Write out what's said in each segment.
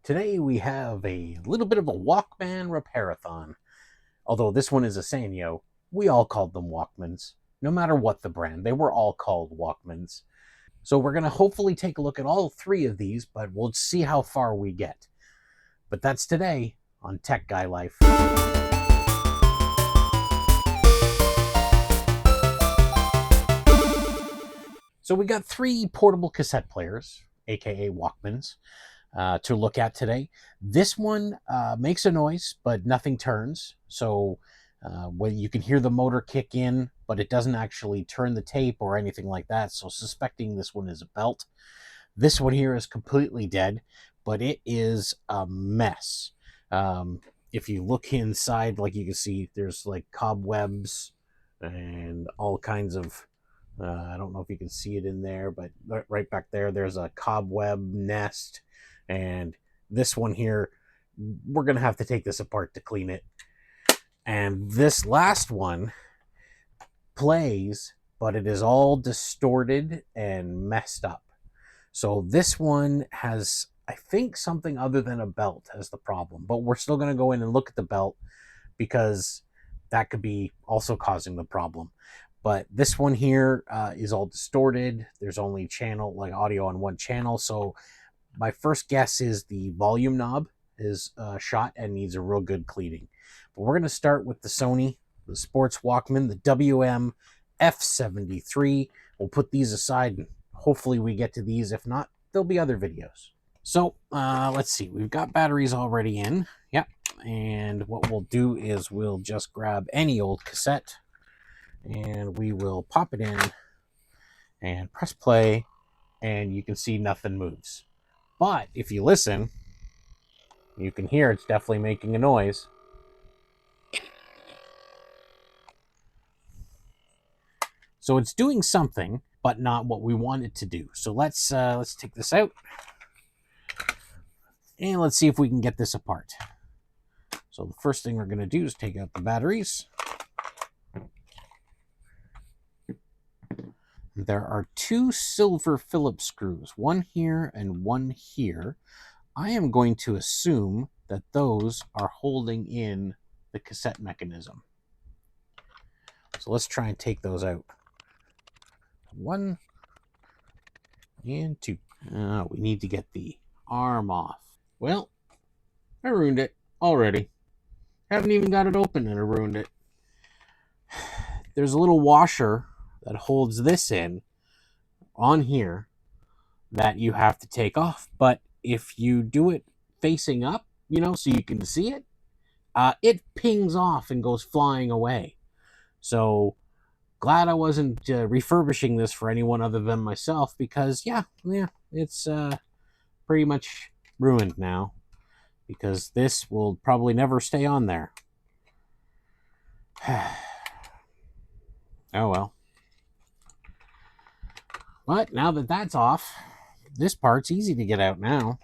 Today we have a little bit of a Walkman Repair-A-Thon. Although this one is a Sanyo, we all called them Walkmans. No matter what the brand, they were all called Walkmans. So we're going to hopefully take a look at all three of these, but we'll see how far we get. But that's today on Tech Guy Life. So we got three portable cassette players, aka Walkmans, to look at today. This one makes a noise, but nothing turns. So when you can hear the motor kick in, but it doesn't actually turn the tape or anything like that. So suspecting this one is a belt. This one here is completely dead, but it is a mess. If you look inside, like you can see, there's like cobwebs and all kinds of I don't know if you can see it in there, but right back there, there's a cobweb nest. And this one here, we're going to have to take this apart to clean it. And this last one plays, but it is all distorted and messed up. So this one has, I think, something other than a belt as the problem. But we're still going to go in and look at the belt because that could be also causing the problem. But this one here is all distorted. There's only audio on one channel. So my first guess is the volume knob is shot and needs a real good cleaning. But we're going to start with the Sony, the Sports Walkman, the WM-F73. We'll put these aside and hopefully we get to these. If not, there'll be other videos. So let's see. We've got batteries already in. Yep. And what we'll do is we'll just grab any old cassette and we will pop it in and press play, and you can see nothing moves. But if you listen, you can hear it's definitely making a noise. So it's doing something, but not what we want it to do. So let's take this out and let's see if we can get this apart. So the first thing we're going to do is take out the batteries. There are two silver Phillips screws, one here and one here. I am going to assume that those are holding in the cassette mechanism. So let's try and take those out. 1 and 2. We need to get the arm off. Well, I ruined it already. Haven't even got it open and I ruined it. There's a little washer that holds this in on here that you have to take off. But if you do it facing up, so you can see it, it pings off and goes flying away. So glad I wasn't refurbishing this for anyone other than myself because, yeah, it's pretty much ruined now because this will probably never stay on there. Oh, well. But now that that's off, this part's easy to get out now.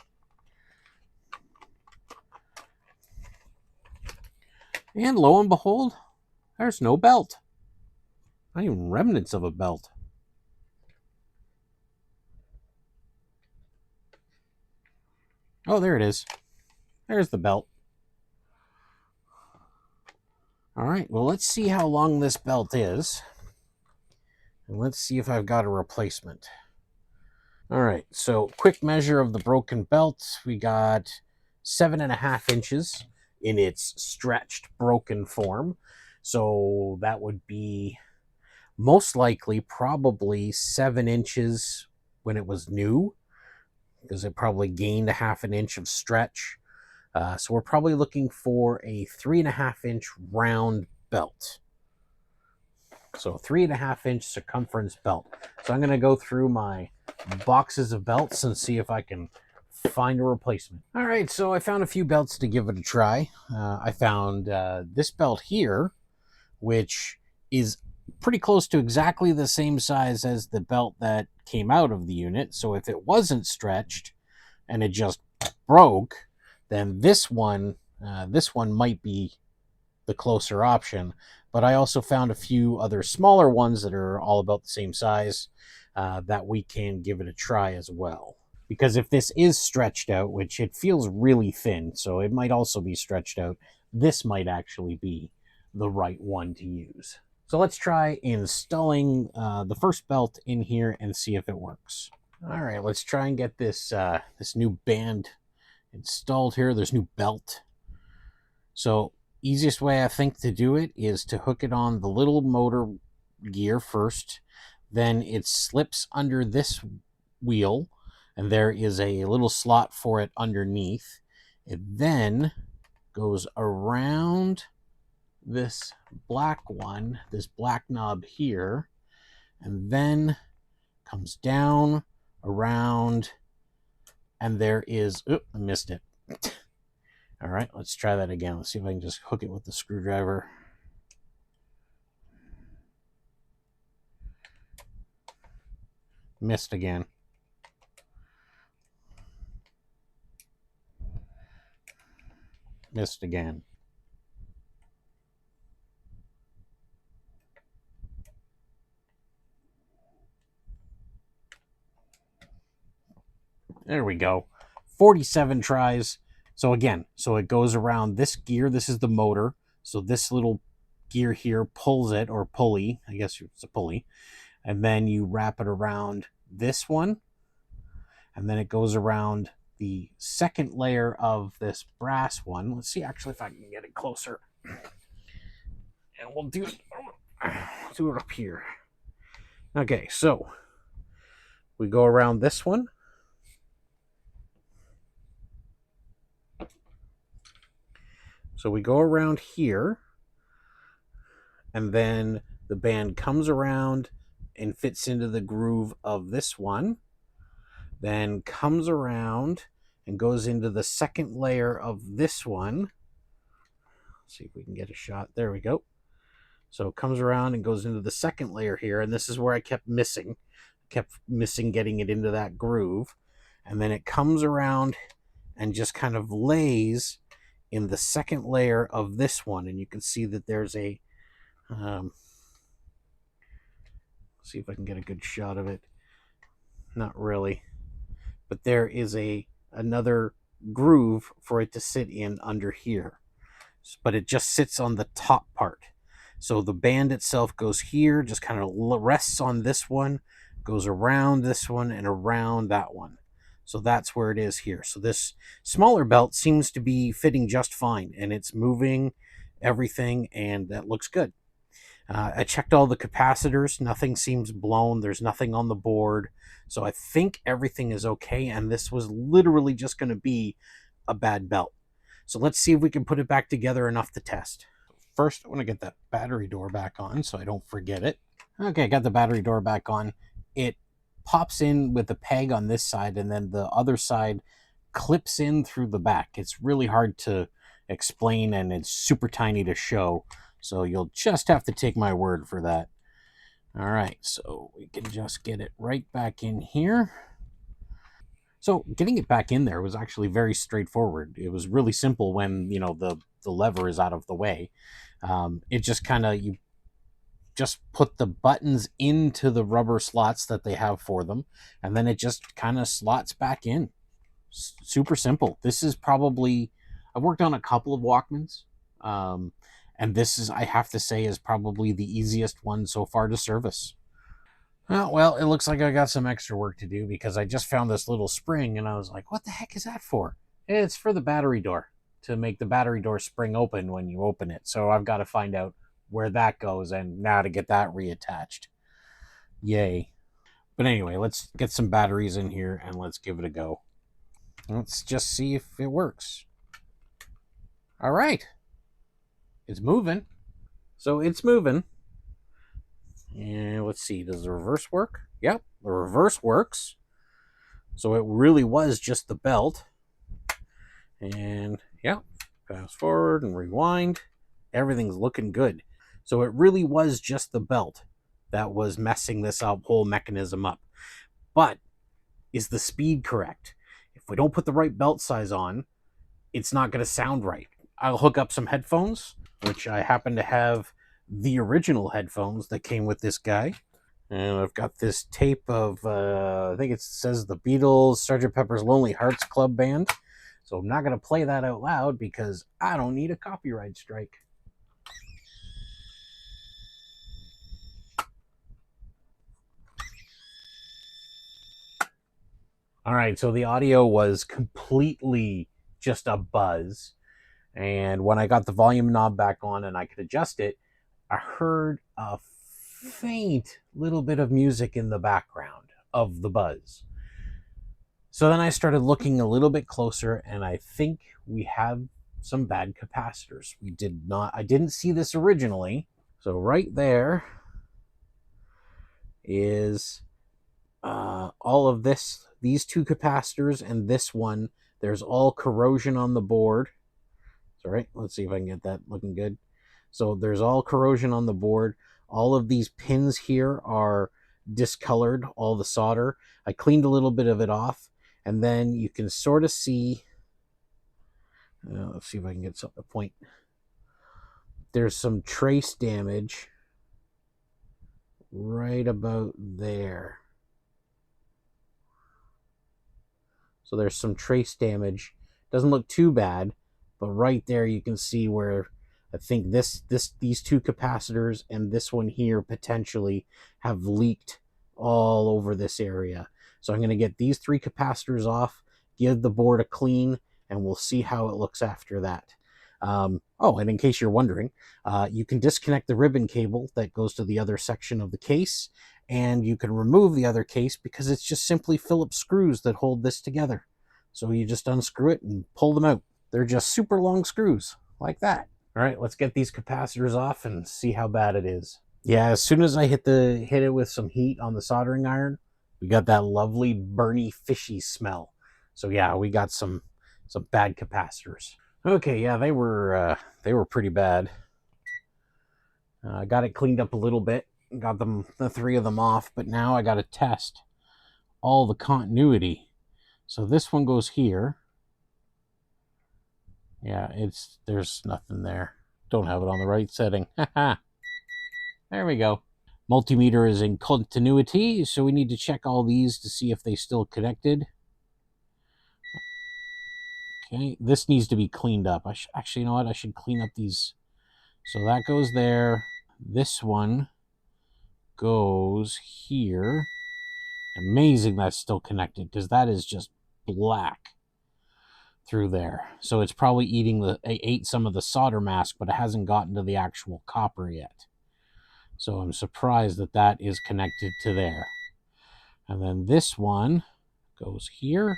And lo and behold, there's no belt. Not even remnants of a belt. Oh, there it is. There's the belt. All right, well, let's see how long this belt is. And let's see if I've got a replacement. All right, so quick measure of the broken belt. We got 7.5 inches in its stretched, broken form. So that would be most likely probably 7 inches when it was new, because it probably gained a 1/2 inch of stretch. So we're probably looking for a 3.5 inch round belt. So 3.5 inch circumference belt. So I'm going to go through my boxes of belts and see if I can find a replacement. All right, so I found a few belts to give it a try. I found this belt here, which is pretty close to exactly the same size as the belt that came out of the unit. So if it wasn't stretched and it just broke, then this one might be the closer option. But I also found a few other smaller ones that are all about the same size that we can give it a try as well. Because if this is stretched out, which it feels really thin, so it might also be stretched out, this might actually be the right one to use. So let's try installing the first belt in here and see if it works. All right, let's try and get this this new band installed here. There's new belt. So easiest way I think to do it is to hook it on the little motor gear first. Then it slips under this wheel, and there is a little slot for it underneath. It then goes around this black one, this black knob here, and then comes down around, and there is, I missed it. All right, let's try that again. Let's see if I can just hook it with the screwdriver. Missed again. Missed again. There we go. 47 tries. So again, so it goes around this gear. This is the motor. So this little gear here pulls it, or pulley. I guess it's a pulley. And then you wrap it around this one. And then it goes around the second layer of this brass one. Let's see actually if I can get it closer. And we'll do it up here. Okay, so we go around this one. So we go around here, and then the band comes around and fits into the groove of this one, then comes around and goes into the second layer of this one. Let's see if we can get a shot. There we go. So it comes around and goes into the second layer here, and this is where I kept missing getting it into that groove. And then it comes around and just kind of lays in the second layer of this one, and you can see that there's a see if I can get a good shot of it. Not really, but there is another groove for it to sit in under here, but it just sits on the top part. So the band itself goes here, just kind of rests on this one, goes around this one and around that one. So that's where it is here. So this smaller belt seems to be fitting just fine, and it's moving everything, and that looks good. I checked all the capacitors. Nothing seems blown. There's nothing on the board. So I think everything is okay, and this was literally just going to be a bad belt. So let's see if we can put it back together enough to test. First, I want to get that battery door back on so I don't forget it. Okay, got the battery door back on. It pops in with the peg on this side, and then the other side clips in through the back. It's really hard to explain, and it's super tiny to show, so you'll just have to take my word for that. All right, so we can just get it right back in here. So getting it back in there was actually very straightforward. It was really simple when, you know, the lever is out of the way. It just kind of, you just put the buttons into the rubber slots that they have for them, and then it just kind of slots back in. Super simple. This is probably, I've worked on a couple of Walkmans, and this is, I have to say, is probably the easiest one so far to service. Well, it looks like I got some extra work to do, because I just found this little spring and I was like, what the heck is that for? It's for the battery door, to make the battery door spring open when you open it. So I've got to find out where that goes, and now to get that reattached. Yay. But anyway, let's get some batteries in here and let's give it a go. Let's just see if it works. All right. It's moving. So it's moving. And let's see, does the reverse work? Yep, the reverse works. So it really was just the belt. And yeah, fast forward and rewind. Everything's looking good. So it really was just the belt that was messing this whole mechanism up. But is the speed correct? If we don't put the right belt size on, it's not going to sound right. I'll hook up some headphones, which I happen to have the original headphones that came with this guy. And I've got this tape of, I think it says the Beatles, Sgt. Pepper's Lonely Hearts Club Band. So I'm not going to play that out loud because I don't need a copyright strike. All right, so the audio was completely just a buzz. And when I got the volume knob back on and I could adjust it, I heard a faint little bit of music in the background of the buzz. So then I started looking a little bit closer, and I think we have some bad capacitors. I didn't see this originally. So right there is all of these two capacitors and this one. There's all corrosion on the board. Sorry, let's see if I can get that looking good. So there's all corrosion on the board. All of these pins here are discolored, all the solder. I cleaned a little bit of it off, and then you can sort of see, let's see if I can get something to point. There's some trace damage right about there. So there's some trace damage. Doesn't look too bad, but right there you can see where I think these two capacitors and this one here potentially have leaked all over this area. So I'm going to get these three capacitors off, give the board a clean, and we'll see how it looks after that. And in case you're wondering, you can disconnect the ribbon cable that goes to the other section of the case, and you can remove the other case because it's just simply Phillips screws that hold this together. So you just unscrew it and pull them out. They're just super long screws, like that. All right, let's get these capacitors off and see how bad it is. Yeah, as soon as I hit it with some heat on the soldering iron, we got that lovely burny, fishy smell. So yeah, we got some bad capacitors. Okay, yeah, they were pretty bad. I got it cleaned up a little bit, got the three of them off, but now I got to test all the continuity. So this one goes here. Yeah, there's nothing there. Don't have it on the right setting. There we go. Multimeter is in continuity, so we need to check all these to see if they still connected. Okay, this needs to be cleaned up. Actually, you know what? I should clean up these. So that goes there. This one goes here. Amazing that's still connected, because that is just black through there. So it's probably ate some of the solder mask, but it hasn't gotten to the actual copper yet. So I'm surprised that is connected to there. And then this one goes here,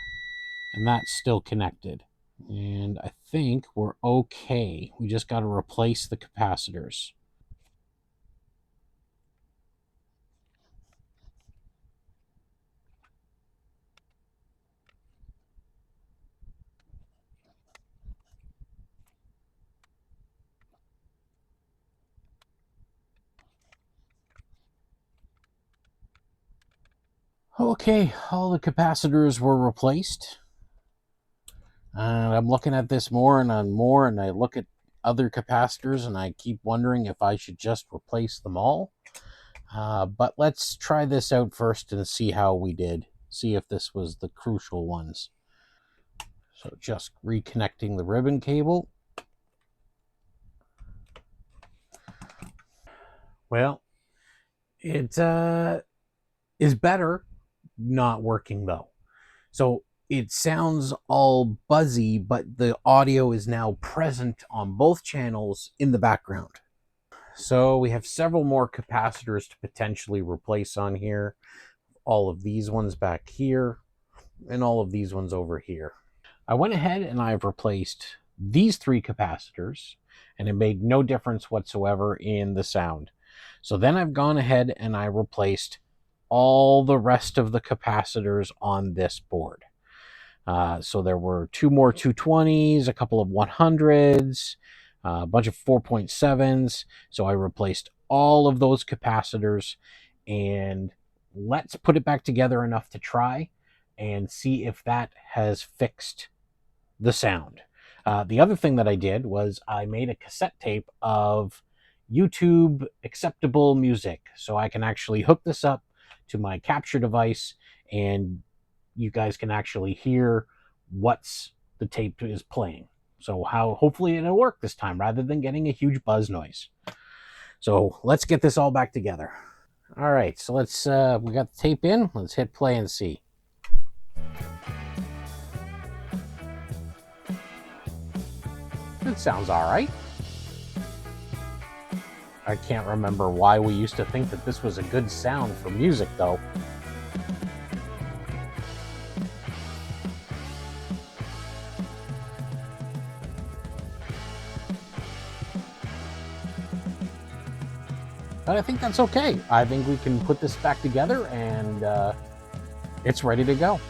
and that's still connected. And I think we're okay. We just got to replace the capacitors. Okay, all the capacitors were replaced. I'm looking at this more, and I look at other capacitors, and I keep wondering if I should just replace them all. But let's try this out first and see how we did. See if this was the crucial ones. So just reconnecting the ribbon cable. Well, it is better not working though. So it sounds all buzzy, but the audio is now present on both channels in the background. So we have several more capacitors to potentially replace on here. All of these ones back here, and all of these ones over here. I went ahead and I've replaced these three capacitors, and it made no difference whatsoever in the sound. So then I've gone ahead and I replaced all the rest of the capacitors on this board. So there were two more 220s, a couple of 100s, a bunch of 4.7s. So I replaced all of those capacitors, and let's put it back together enough to try and see if that has fixed the sound. The other thing that I did was I made a cassette tape of YouTube acceptable music. So I can actually hook this up to my capture device and you guys can actually hear what's the tape is playing. So hopefully it'll work this time rather than getting a huge buzz noise. So let's get this all back together. All right, so let's we got the tape in. Let's hit play and see. It sounds all right. I can't remember why we used to think that this was a good sound for music, though. But I think that's okay. I think we can put this back together and it's ready to go.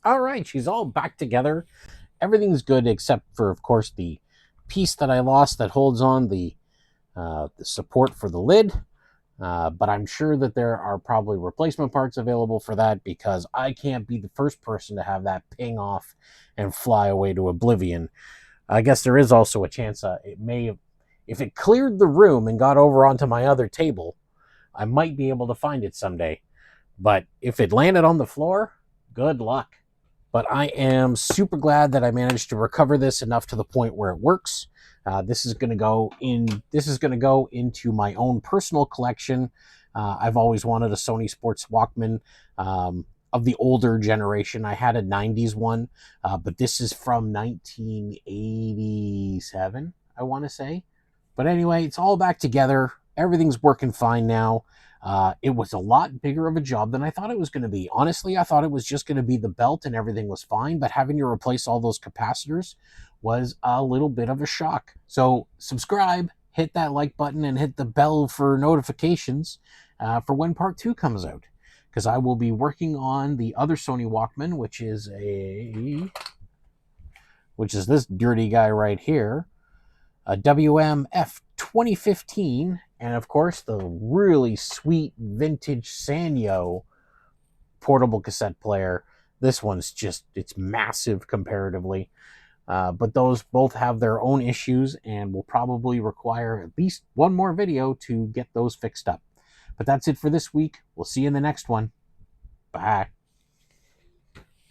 All right, she's all back together. Everything's good except for, of course, the piece that I lost that holds on the support for the lid. But I'm sure that there are probably replacement parts available for that because I can't be the first person to have that ping off and fly away to oblivion. I guess there is also a chance it may have, if it cleared the room and got over onto my other table, I might be able to find it someday. But if it landed on the floor, good luck. But I am super glad that I managed to recover this enough to the point where it works. This is going to go in. This is going to go into my own personal collection. I've always wanted a Sony Sports Walkman of the older generation. I had a '90s one, but this is from 1987, I want to say. But anyway, it's all back together. Everything's working fine now. It was a lot bigger of a job than I thought it was going to be. Honestly, I thought it was just going to be the belt and everything was fine, but having to replace all those capacitors was a little bit of a shock. So subscribe, hit that like button, and hit the bell for notifications for when part 2 comes out. Because I will be working on the other Sony Walkman, which is this dirty guy right here, a WM-F 2015, and of course the really sweet vintage Sanyo portable cassette player. This one's just, it's massive comparatively. But those both have their own issues and will probably require at least one more video to get those fixed up. But that's it for this week. We'll see you in the next one. Bye.